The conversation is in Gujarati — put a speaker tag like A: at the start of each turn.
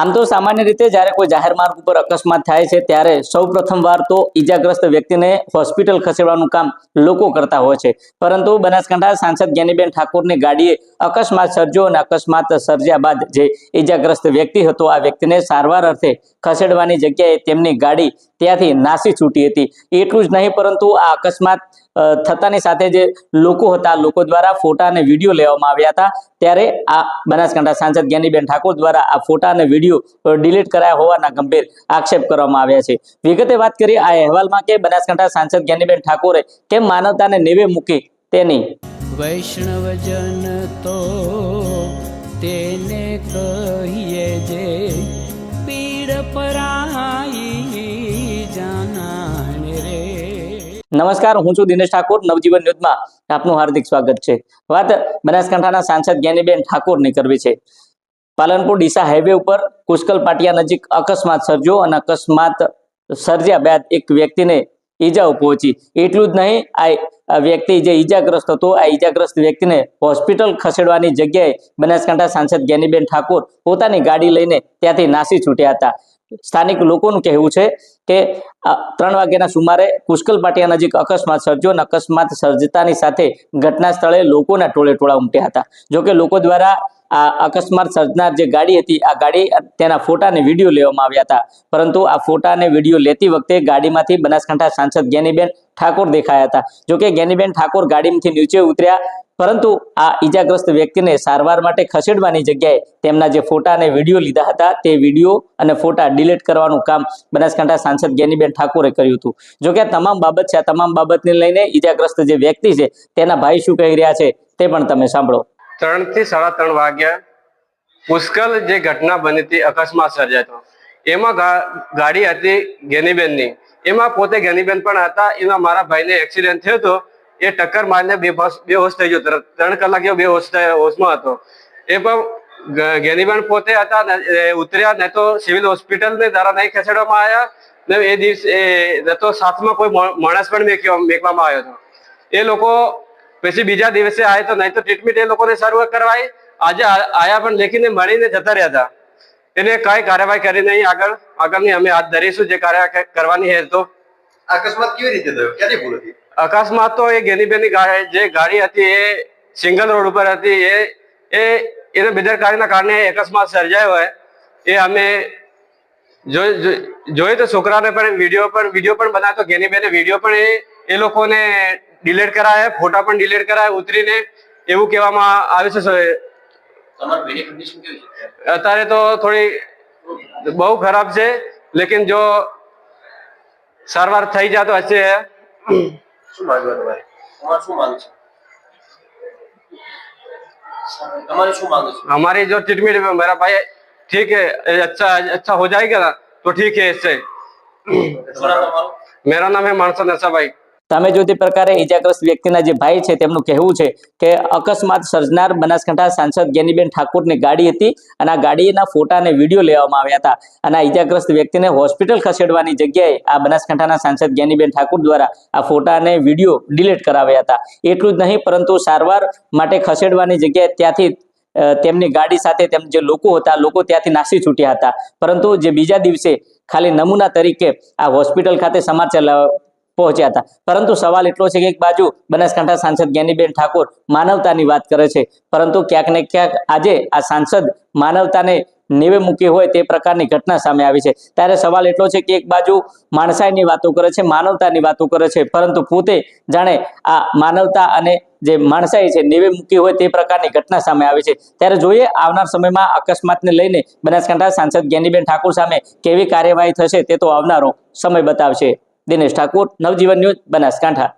A: આમ તો સામાન્ય રીતે જ્યારે કોઈ જાહેર માર્ગ ઉપર અકસ્માત થાય છે ત્યારે સૌ પ્રથમવાર તો ઈજાગ્રસ્ત વ્યક્તિને હોસ્પિટલ ખસેડવાનું કામ લોકો કરતા હોય છે, પરંતુ બનાસકાંઠા સાંસદ જ્ઞાનીબેન ઠાકોરની ગાડીએ અકસ્માત સર્જ્યો અને અકસ્માત સર્જ્યા બાદ જે ઈજાગ્રસ્ત વ્યક્તિ હતો આ વ્યક્તિને સારવાર અર્થે ખસેડવાની જગ્યાએ તેમની ગાડી ત્યાંથી નાસી છૂટી હતી। એટલું જ નહીં પરંતુ આ અકસ્માત થતાની સાથે જે લોકો હતા લોકો દ્વારા ફોટા અને વિડીયો લેવામાં આવ્યા હતા, ત્યારે આ બનાસકાંઠા સાંસદ જ્ઞાનીબેન ઠાકોર દ્વારા આ ફોટા અને વિડીયો ડિલીટ કરાયા હોવાના ગંભીર આક્ષેપ કરવામાં આવ્યા છે। વિગતે વાત કરીએ આ અહેવાલમાં કે બનાસકાંઠા સાંસદ જ્ઞાનીબેન ઠાકોરે કેમ માનવતાને નેવે મૂકી તેની।
B: વૈષ્ણવજન તો તેને કહીએ જે પીડ પરાઈ જાનાને રે।
A: નમસ્કાર, હું છું દિનેશ ઠાકોર, નવજીવન ન્યૂઝમાં આપનું હાર્દિક સ્વાગત છે। વાત બનાસકાંઠાના સાંસદ જ્ઞાનીબેન ઠાકોરની કરવી છે। પાલનપુર ડીસા હાઈવે ઉપર કુશકલ પાટિયા નજીક અકસ્માત સર્જ્યો અને અકસ્માત સર્જ્યા બાદ એક વ્યક્તિને ઈજાઓ પહોંચી। એટલું જ નહીં, આ વ્યક્તિ જે ઈજાગ્રસ્ત હતો આ ઈજાગ્રસ્ત વ્યક્તિને હોસ્પિટલ ખસેડવાની જગ્યાએ બનાસકાંઠા સાંસદ જ્ઞાનીબેન ઠાકોર પોતાની ગાડી લઈને ત્યાંથી નાસી છૂટ્યા હતા। સ્થાનિક લોકોનું કહેવું છે કે 3 વાગ્યાના સુમારે કુશકલ પાટિયા નજીક અકસ્માત સર્જ્યો અને અકસ્માત સર્જતાની સાથે ઘટના સ્થળે લોકોના ટોળે ટોળા ઉમટ્યા હતા। જોકે લોકો દ્વારા આ અકસ્માત સર્જનાર જે ગાડી હતી આ ગાડી તેના ફોટા અને વિડીયો લેવામાં આવ્યા હતા, પરંતુ આ ફોટા અને વિડીયો લેતી વખતે ગાડીમાંથી બનાસકાંઠા સાંસદ જ્ઞાનીબેન ઠાકોર દેખાયા હતા। જોકે જ્ઞાનીબેન ઠાકોર ગાડીમાંથી નીચે ઉતર્યા, પરંતુ આ ઈજાગ્રસ્ત વ્યક્તિને સારવાર માટે ખસેડવાની જગ્યાએ તેમના જે ફોટા અને વિડીયો લીધા હતા તે વિડીયો અને ફોટા ડિલીટ કરવાનું કામ બનાસકાંઠા સાંસદ જ્ઞાનીબેન ઠાકોરે કર્યું હતું। જોકે આ તમામ બાબત છે, આ તમામ બાબતને લઈને ઈજાગ્રસ્ત જે વ્યક્તિ છે તેના ભાઈ શું કહી રહ્યા છે તે પણ તમે સાંભળો।
C: 3 થી 3:30 વાગ્યા પુષ્કલ જે ઘટના બની હતી, અકસ્માત સર્જાયો, એમાં ગાડી હતી જ્ઞાનીબેનની, એમાં પોતે જ્ઞાનીબેન પણ હતા। એમાં મારા ભાઈને એક્સિડન્ટ થયો હતો, એ ટક્કર મારીને બેહોશ થઈ ગયો, 3 કલાક જેવો હોશમાં હતો। એ પણ જ્ઞાનીબેન પોતે હતા, ઉતર્યા નહીં તો સિવિલ હોસ્પિટલને દ્વારા નહીં ખસેડવામાં આવ્યા ને એ દિવસે તો સાથમાં કોઈ માણસ પણ મેકવામાં આવ્યો હતો। એ લોકો પછી બીજા દિવસે આવ્યા તો નહીં તો ટ્રીટમેન્ટ એ લોકોને શરૂ કરવાઈ, આજે આયા પણ લેખીને મળીને જતા રહ્યા હતા। એને કઈ કાર્યવાહી કરી નહીં, આગળની અમે હાથ ધરીશું જે કાર્યવાહી કરવાની છે। તો
D: અકસ્માત કેવી રીતે થયો, ક્યાંની ભૂલ હતી?
C: અકસ્માત તો એ જ્ઞાનીબેનની જે ગાડી હતી એ સિંગલ રોડ ઉપર હતી, એને બેદરકારીના કારણે અકસ્માત સર્જાયો હોય। એ અમે જોઈ તો છોકરાને પણ વિડીયો પણ બનાવ્યો તો જ્ઞાનીબેને વિડીયો પણ એ લોકોને ડિલીટ કરાયા, ફોટા પણ ડિલીટ કરાયા ઉતરીને, એવું કહેવામાં આવે છે।
D: તમારી બેની કન્ડિશન કેવી છે?
C: અત્યારે તો થોડી બહુ ખરાબ છે, લેકિન જો સારવાર થઈ જતો હશે।
D: શું માંગો તમારે? તમારે શું માંગ છે? તમારે શું માંગ છે?
C: हमारी जो ट्रीटमेंट में मेरा भाई ठीक है, अच्छा हो जाएगा ना तो ठीक है। इससे मेरा नाम है मानसा नरसाभाई।
A: તમે જો તે પ્રકારે ઈજાગ્રસ્ત વ્યક્તિના જે ભાઈ છે તેમનું કહેવું છે કે અકસ્માત સર્જનાર બનાસકાંઠા સાંસદ જ્ઞાનીબેન ઠાકોરની ગાડી હતી અને આ ગાડીના ફોટા અને વિડીયો લેવામાં આવ્યા હતા અને આ ઈજાગ્રસ્ત વ્યક્તિને હોસ્પિટલ ખસેડવાની જગ્યાએ આ બનાસકાંઠાના સાંસદ જ્ઞાનીબેન ઠાકોર દ્વારા આ ફોટા અને વિડીયો ડિલીટ કરાવ્યા હતા। એટલું જ નહીં પરંતુ સારવાર માટે ખસેડવાની જગ્યાએ ત્યાંથી તેમની ગાડી સાથે તેમ જે લોકો હતા લોકો ત્યાંથી નાસી છૂટ્યા હતા, પરંતુ જે બીજા દિવસે ખાલી નમૂના તરીકે આ હોસ્પિટલ ખાતે સમાચાર પહોંચ્યા હતા। પરંતુ સવાલ એટલો છે કે એક બાજુ બનાસકાંઠા સાંસદ જ્ઞાનીબેન ઠાકોર માનવતાની વાત કરે છે, પરંતુ ક્યાંક ને ક્યાંક આજે આ સાંસદ માનવતાને નેવે મૂકી હોય તે પ્રકારની ઘટના સામે આવી છે। ત્યારે સવાલ એટલો છે કે એક બાજુ માણસાઈની વાતો કરે છે, માનવતાની વાતો કરે છે, પરંતુ પોતે જાણે આ માનવતા અને જે માણસાઈ છે નેવે મૂકી હોય તે પ્રકારની ઘટના સામે આવી છે। ત્યારે જોઈએ આવનાર સમયમાં અકસ્માતને લઈને બનાસકાંઠા સાંસદ જ્ઞાનીબેન ઠાકોર સામે કેવી કાર્યવાહી થશે તે તો આવનારો સમય બતાવશે। દિનેશ ઠાકોર, નવજીવન ન્યૂઝ, બનાસકાંઠા।